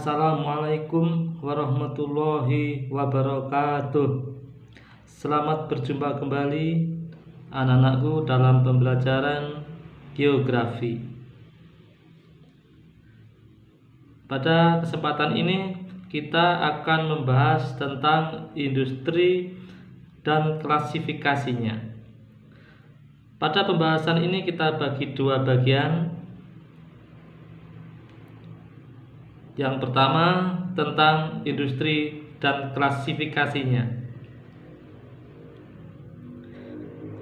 Assalamualaikum warahmatullahi wabarakatuh. Selamat berjumpa kembali anak-anakku dalam pembelajaran geografi. Pada kesempatan ini kita akan membahas tentang industri dan klasifikasinya. Pada pembahasan ini kita bagi dua bagian. Yang pertama tentang industri dan klasifikasinya.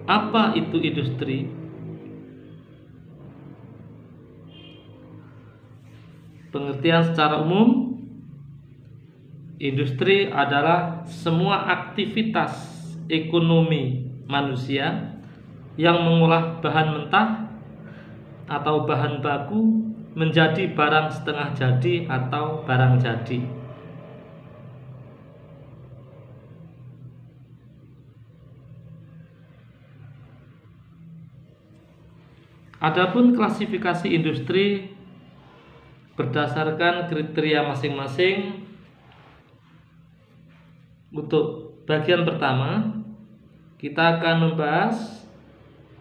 Apa itu industri? Pengertian secara umum, industri adalah semua aktivitas ekonomi manusia yang mengolah bahan mentah atau bahan baku menjadi barang setengah jadi atau barang jadi. Adapun klasifikasi industri berdasarkan kriteria masing-masing. Untuk bagian pertama kita akan membahas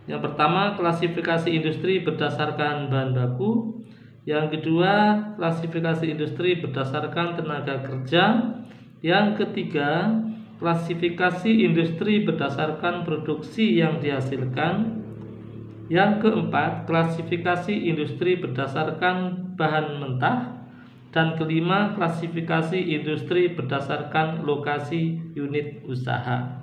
yang pertama klasifikasi industri berdasarkan bahan baku. Yang kedua, klasifikasi industri berdasarkan tenaga kerja. Yang ketiga, klasifikasi industri berdasarkan produksi yang dihasilkan. Yang keempat, klasifikasi industri berdasarkan bahan mentah. Dan kelima, klasifikasi industri berdasarkan lokasi unit usaha.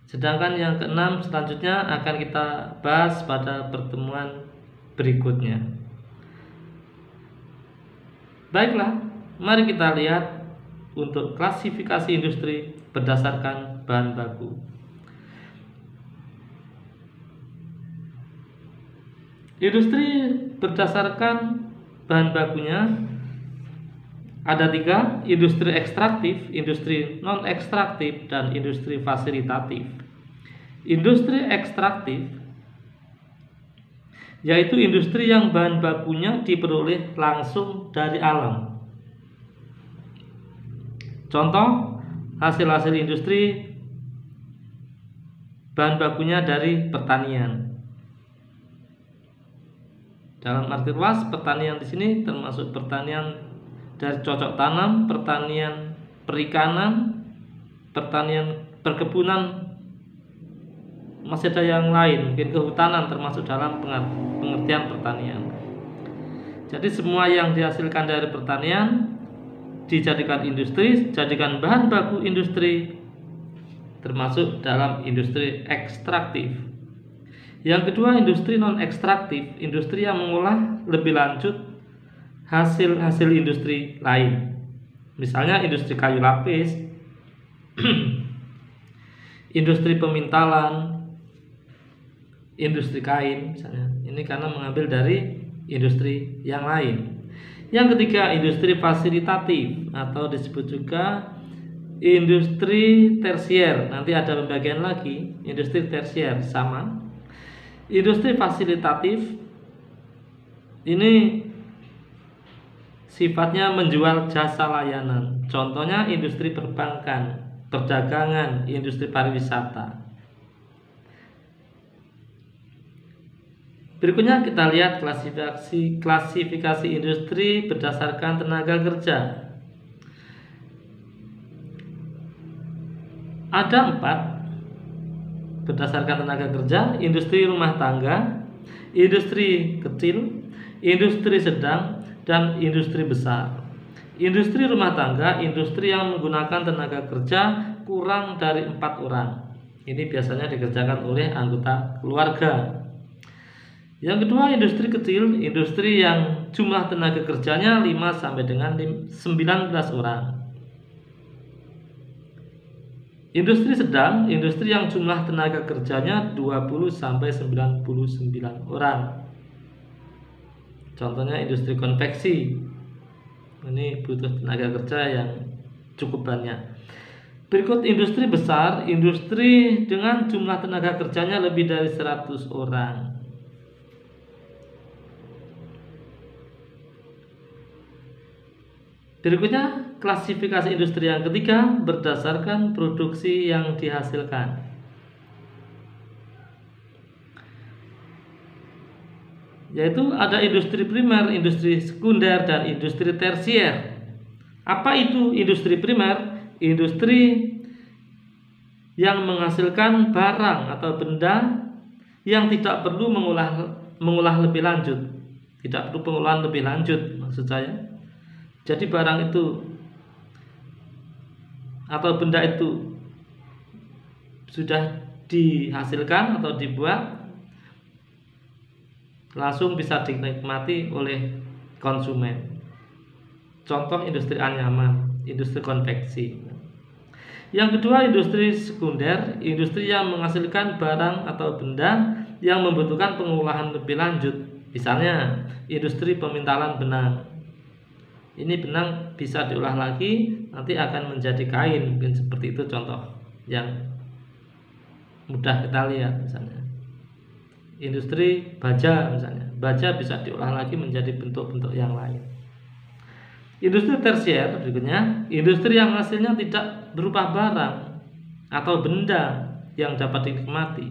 Sedangkan yang keenam selanjutnya akan kita bahas pada pertemuan berikutnya. Baiklah, mari kita lihat untuk klasifikasi industri berdasarkan bahan baku. Industri berdasarkan bahan bakunya ada tiga: industri ekstraktif, industri non ekstraktif, dan industri fasilitatif. Industri ekstraktif yaitu industri yang bahan bakunya diperoleh langsung dari alam. Contoh hasil-hasil industri bahan bakunya dari pertanian. Dalam arti luas, pertanian di sini termasuk pertanian dari cocok tanam, pertanian perikanan, pertanian perkebunan, masih ada yang lain, mungkin kehutanan termasuk dalam pengertian pertanian. Jadi semua yang dihasilkan dari pertanian dijadikan industri, jadikan bahan baku industri, termasuk dalam industri ekstraktif. Yang kedua, industri non ekstraktif, industri yang mengolah lebih lanjut hasil-hasil industri lain. Misalnya industri kayu lapis, industri pemintalan, industri kain misalnya. Ini karena mengambil dari industri yang lain. Yang ketiga, industri fasilitatif atau disebut juga industri tersier. Nanti ada pembagian lagi, industri tersier sama. Industri fasilitatif ini sifatnya menjual jasa layanan. Contohnya industri perbankan, perdagangan, industri pariwisata. Berikutnya kita lihat klasifikasi industri berdasarkan tenaga kerja. Ada 4 berdasarkan tenaga kerja: industri rumah tangga, industri kecil, industri sedang, dan industri besar. Industri rumah tangga, industri yang menggunakan tenaga kerja kurang dari 4 orang. Ini biasanya dikerjakan oleh anggota keluarga. Yang kedua, industri kecil, industri yang jumlah tenaga kerjanya 5 sampai dengan 19 orang. Industri sedang, industri yang jumlah tenaga kerjanya 20 sampai 99 orang. Contohnya industri konveksi. Ini butuh tenaga kerja yang cukup banyak. Berikut industri besar, industri dengan jumlah tenaga kerjanya lebih dari 100 orang. Berikutnya, klasifikasi industri yang ketiga berdasarkan produksi yang dihasilkan. Yaitu ada industri primer, industri sekunder, dan industri tersier. Apa itu industri primer? Industri yang menghasilkan barang atau benda yang tidak perlu mengolah lebih lanjut. Tidak perlu pengolahan lebih lanjut, maksud saya. Jadi barang itu atau benda itu sudah dihasilkan atau dibuat, langsung bisa dinikmati oleh konsumen. Contoh industri anyaman, industri konveksi. Yang kedua, industri sekunder, industri yang menghasilkan barang atau benda yang membutuhkan pengolahan lebih lanjut. Misalnya industri pemintalan benang. Ini benang bisa diolah lagi, nanti akan menjadi kain, mungkin seperti itu contoh yang mudah kita lihat. Misalnya industri baja, misalnya baja bisa diolah lagi menjadi bentuk-bentuk yang lain. Industri tersier berikutnya, industri yang hasilnya tidak berupa barang atau benda yang dapat dinikmati,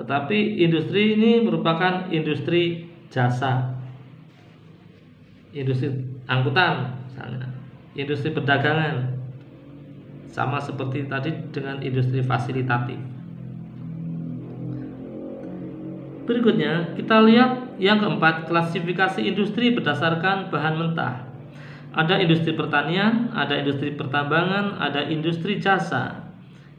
tetapi industri ini merupakan industri jasa, industri angkutan misalnya, industri perdagangan, sama seperti tadi dengan industri fasilitatif. Berikutnya kita lihat yang keempat, klasifikasi industri berdasarkan bahan mentah. Ada industri pertanian, ada industri pertambangan, ada industri jasa.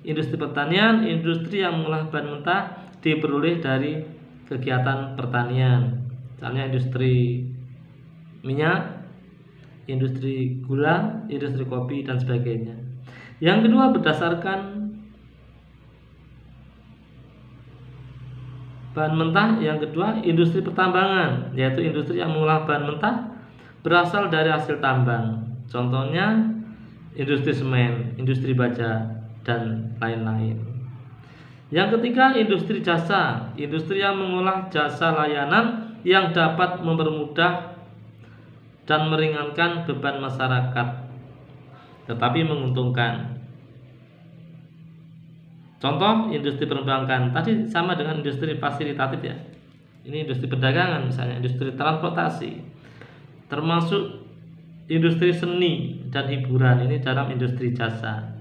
Industri pertanian, industri yang mengolah bahan mentah diperoleh dari kegiatan pertanian. Misalnya industri minyak, industri gula, industri kopi, dan sebagainya. Yang kedua, berdasarkan bahan mentah. Yang kedua, industri pertambangan, yaitu industri yang mengolah bahan mentah berasal dari hasil tambang. Contohnya industri semen, industri baja, dan lain-lain. Yang ketiga, industri jasa, industri yang mengolah jasa layanan yang dapat mempermudah dan meringankan beban masyarakat, tetapi menguntungkan. Contoh industri perbankan, tadi sama dengan industri fasilitatif ya. Ini industri perdagangan, misalnya industri transportasi, termasuk industri seni dan hiburan, ini dalam industri jasa.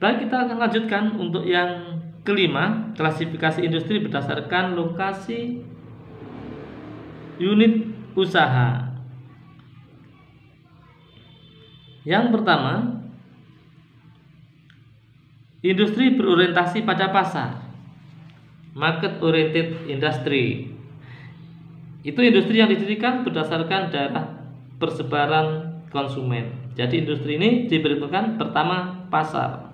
Baik, kita akan lanjutkan untuk yang kelima, klasifikasi industri berdasarkan lokasi unit usaha. Yang pertama, industri berorientasi pada pasar, market oriented industry. Itu industri yang didirikan berdasarkan daerah persebaran konsumen. Jadi industri ini diperhitungkan pertama pasar.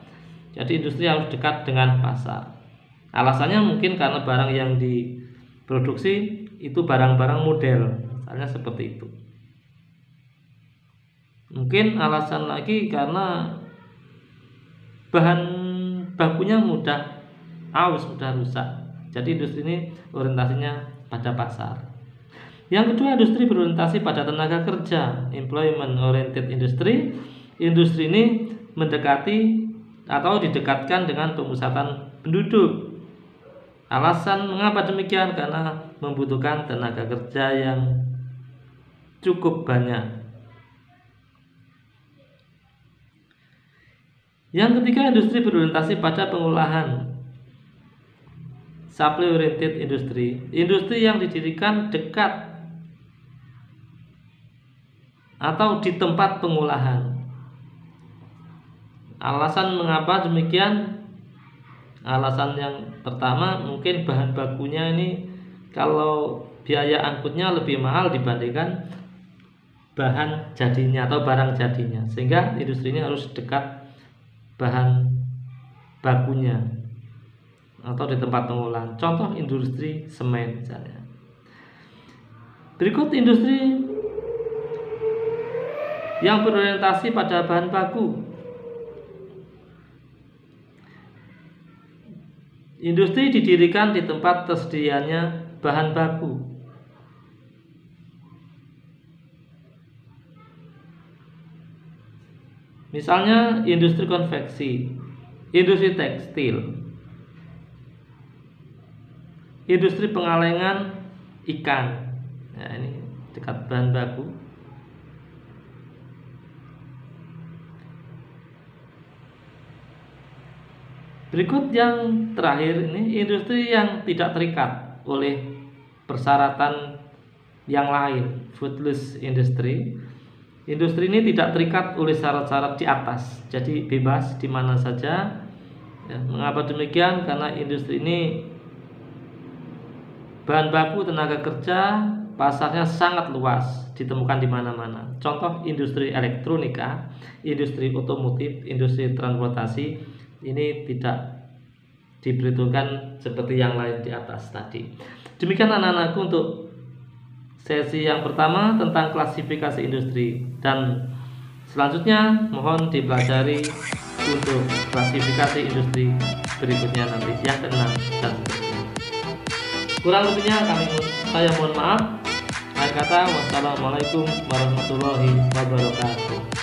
Jadi industri harus dekat dengan pasar. Alasannya mungkin karena barang yang diproduksi itu barang-barang model, misalnya seperti itu. Mungkin alasan lagi karena bahan bakunya mudah aus, mudah rusak. Jadi industri ini orientasinya pada pasar. Yang kedua, industri berorientasi pada tenaga kerja, employment oriented industry. Industri ini mendekati atau didekatkan dengan pemusatan penduduk. Alasan mengapa demikian? Karena membutuhkan tenaga kerja yang cukup banyak. Yang ketiga, industri berorientasi pada pengolahan, supply oriented industry. Industri yang didirikan dekat atau di tempat pengolahan. Alasan mengapa demikian? Alasan yang pertama, mungkin bahan bakunya ini kalau biaya angkutnya lebih mahal dibandingkan bahan jadinya atau barang jadinya, sehingga industri ini harus dekat bahan bakunya atau di tempat pengolahan. Contoh industri semen misalnya. Berikut industri yang berorientasi pada bahan baku. Industri didirikan di tempat tersedianya bahan baku. Misalnya industri konveksi, industri tekstil, industri pengalengan ikan. Nah, ini dekat bahan baku. Berikut yang terakhir, ini industri yang tidak terikat oleh persyaratan yang lain, foodless industry. Industri ini tidak terikat oleh syarat-syarat di atas, jadi bebas di mana saja. Ya, mengapa demikian? Karena industri ini bahan baku tenaga kerja pasarnya sangat luas, ditemukan di mana-mana. Contoh industri elektronika, industri otomotif, industri transportasi ini tidak diperhitungkan seperti yang lain di atas tadi. Demikian anak-anakku untuk sesi yang pertama tentang klasifikasi industri, dan selanjutnya mohon dipelajari untuk klasifikasi industri berikutnya nanti yang ke-6 dan seterusnya. Kurang lebihnya saya mohon maaf. Akhir kata, wassalamualaikum warahmatullahi wabarakatuh.